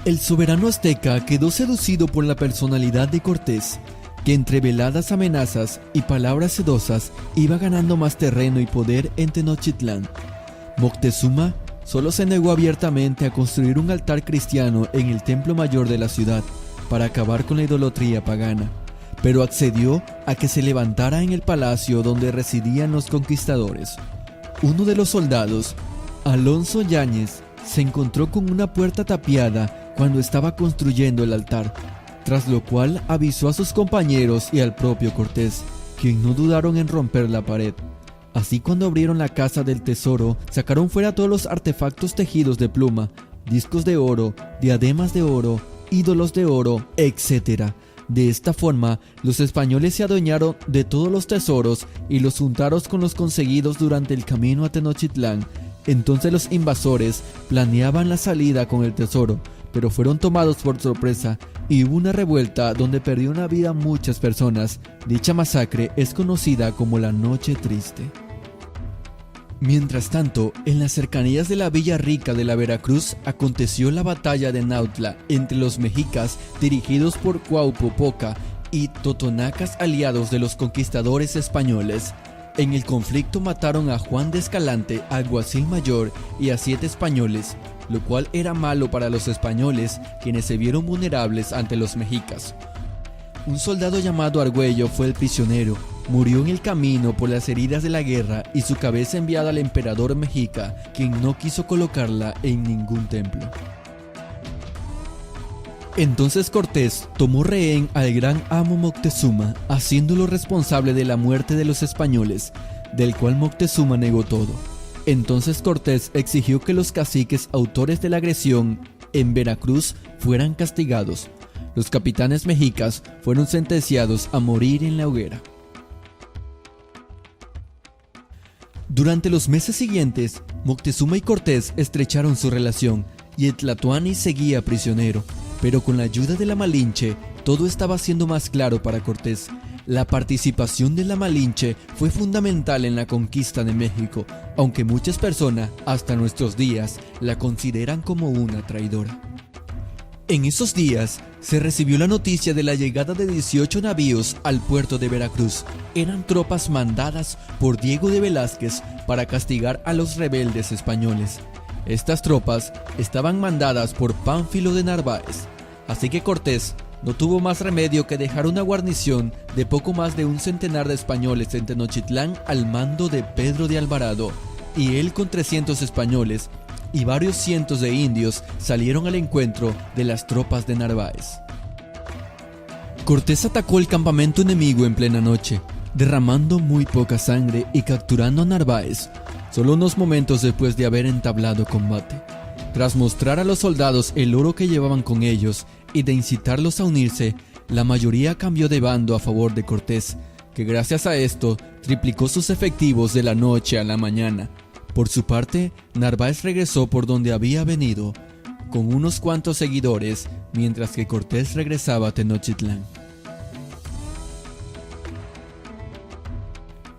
El soberano azteca quedó seducido por la personalidad de Cortés, que entre veladas amenazas y palabras sedosas iba ganando más terreno y poder en Tenochtitlán. Moctezuma solo se negó abiertamente a construir un altar cristiano en el templo mayor de la ciudad para acabar con la idolatría pagana, pero accedió a que se levantara en el palacio donde residían los conquistadores. Uno de los soldados, Alonso Yáñez, se encontró con una puerta tapiada cuando estaba construyendo el altar, tras lo cual avisó a sus compañeros y al propio Cortés, quien no dudaron en romper la pared. Así, cuando abrieron la casa del tesoro, sacaron fuera todos los artefactos tejidos de pluma, discos de oro, diademas de oro, ídolos de oro, etc. De esta forma, los españoles se adueñaron de todos los tesoros y los juntaron con los conseguidos durante el camino a Tenochtitlán. Entonces los invasores planeaban la salida con el tesoro, pero fueron tomados por sorpresa y hubo una revuelta donde perdieron la vida muchas personas. Dicha masacre es conocida como la Noche Triste. Mientras tanto, en las cercanías de la Villa Rica de la Veracruz aconteció la batalla de Nautla entre los mexicas dirigidos por Cuauhtémoc y totonacas aliados de los conquistadores españoles. En el conflicto mataron a Juan de Escalante, alguacil mayor, y a 7 españoles, lo cual era malo para los españoles, quienes se vieron vulnerables ante los mexicas. Un soldado llamado Argüello fue el prisionero, murió en el camino por las heridas de la guerra y su cabeza enviada al emperador mexica, quien no quiso colocarla en ningún templo. Entonces Cortés tomó rehén al gran amo Moctezuma, haciéndolo responsable de la muerte de los españoles, del cual Moctezuma negó todo. Entonces Cortés exigió que los caciques autores de la agresión en Veracruz fueran castigados. Los capitanes mexicas fueron sentenciados a morir en la hoguera. Durante los meses siguientes, Moctezuma y Cortés estrecharon su relación y el Tlatoani seguía prisionero, pero con la ayuda de la Malinche, todo estaba siendo más claro para Cortés. La participación de la Malinche fue fundamental en la conquista de México, aunque muchas personas, hasta nuestros días, la consideran como una traidora. En esos días, se recibió la noticia de la llegada de 18 navíos al puerto de Veracruz. Eran tropas mandadas por Diego de Velázquez para castigar a los rebeldes españoles. Estas tropas estaban mandadas por Pánfilo de Narváez, así que Cortés no tuvo más remedio que dejar una guarnición de poco más de 100 de españoles en Tenochtitlán al mando de Pedro de Alvarado, y él con 300 españoles y varios cientos de indios salieron al encuentro de las tropas de Narváez. Cortés atacó el campamento enemigo en plena noche, derramando muy poca sangre y capturando a Narváez, solo unos momentos después de haber entablado combate. Tras mostrar a los soldados el oro que llevaban con ellos y de incitarlos a unirse, la mayoría cambió de bando a favor de Cortés, que gracias a esto triplicó sus efectivos de la noche a la mañana. Por su parte, Narváez regresó por donde había venido, con unos cuantos seguidores, mientras que Cortés regresaba a Tenochtitlán.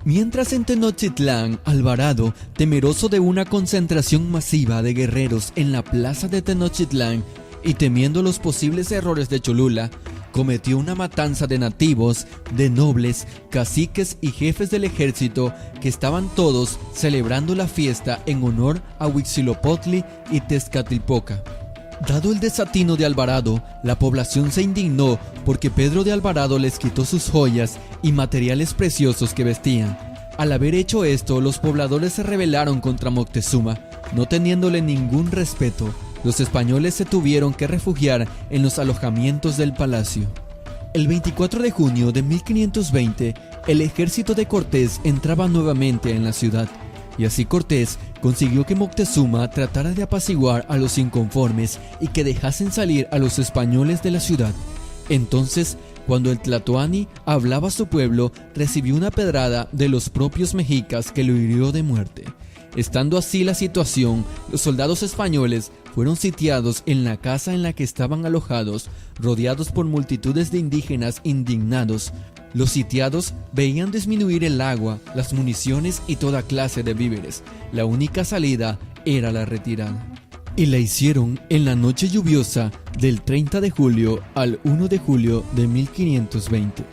Mientras en Tenochtitlán, Alvarado, temeroso de una concentración masiva de guerreros en la plaza de Tenochtitlán y temiendo los posibles errores de Cholula, cometió una matanza de nativos, de nobles, caciques y jefes del ejército que estaban todos celebrando la fiesta en honor a Huitzilopochtli y Tezcatlipoca. Dado el desatino de Alvarado, la población se indignó porque Pedro de Alvarado les quitó sus joyas y materiales preciosos que vestían. Al haber hecho esto, los pobladores se rebelaron contra Moctezuma, no teniéndole ningún respeto. Los españoles se tuvieron que refugiar en los alojamientos del palacio. El 24 de junio de 1520, el ejército de Cortés entraba nuevamente en la ciudad, y así Cortés consiguió que Moctezuma tratara de apaciguar a los inconformes y que dejasen salir a los españoles de la ciudad. Entonces, cuando el Tlatoani hablaba a su pueblo, recibió una pedrada de los propios mexicas que lo hirió de muerte. Estando así la situación, los soldados españoles fueron sitiados en la casa en la que estaban alojados, rodeados por multitudes de indígenas indignados. Los sitiados veían disminuir el agua, las municiones y toda clase de víveres. La única salida era la retirada. y la hicieron en la noche lluviosa del 30 de julio al 1 de julio de 1520,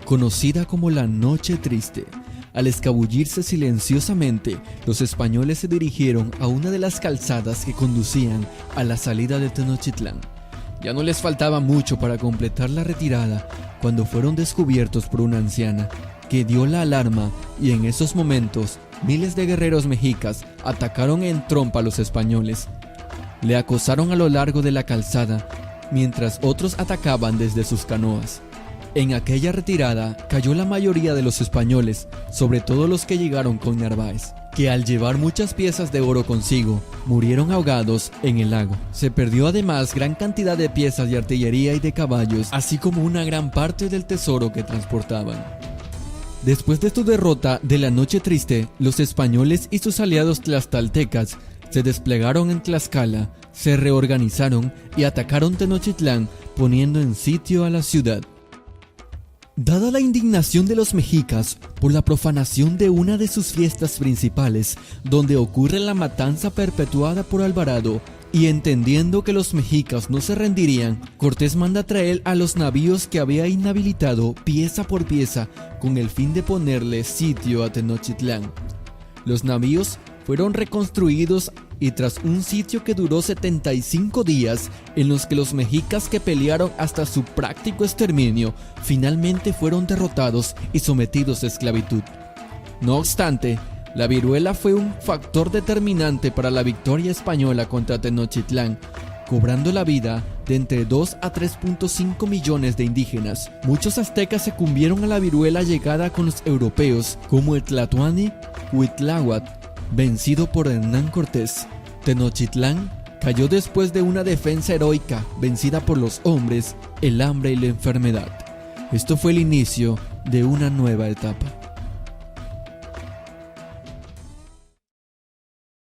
conocida como la Noche Triste. Al escabullirse silenciosamente, los españoles se dirigieron a una de las calzadas que conducían a la salida de Tenochtitlán. Ya no les faltaba mucho para completar la retirada cuando fueron descubiertos por una anciana, que dio la alarma, y en esos momentos miles de guerreros mexicas atacaron en trompa a los españoles. Le acosaron a lo largo de la calzada, mientras otros atacaban desde sus canoas. En aquella retirada cayó la mayoría de los españoles, sobre todo los que llegaron con Narváez, que al llevar muchas piezas de oro consigo, murieron ahogados en el lago. Se perdió además gran cantidad de piezas de artillería y de caballos, así como una gran parte del tesoro que transportaban. Después de su derrota de la Noche Triste, los españoles y sus aliados tlaxcaltecas se desplegaron en Tlaxcala, se reorganizaron y atacaron Tenochtitlán, poniendo en sitio a la ciudad. Dada la indignación de los mexicas por la profanación de una de sus fiestas principales, donde ocurre la matanza perpetuada por Alvarado, y entendiendo que los mexicas no se rendirían, Cortés manda traer a los navíos que había inhabilitado pieza por pieza con el fin de ponerle sitio a Tenochtitlán. Los navíos fueron reconstruidos y tras un sitio que duró 75 días, en los que los mexicas que pelearon hasta su práctico exterminio, finalmente fueron derrotados y sometidos a esclavitud. No obstante, la viruela fue un factor determinante para la victoria española contra Tenochtitlán, cobrando la vida de entre 2 a 3.5 millones de indígenas. Muchos aztecas sucumbieron a la viruela llegada con los europeos, como el Tlatoani Huitláhuac, vencido por Hernán Cortés. Tenochtitlán cayó después de una defensa heroica vencida por los hombres, el hambre y la enfermedad. Esto fue el inicio de una nueva etapa.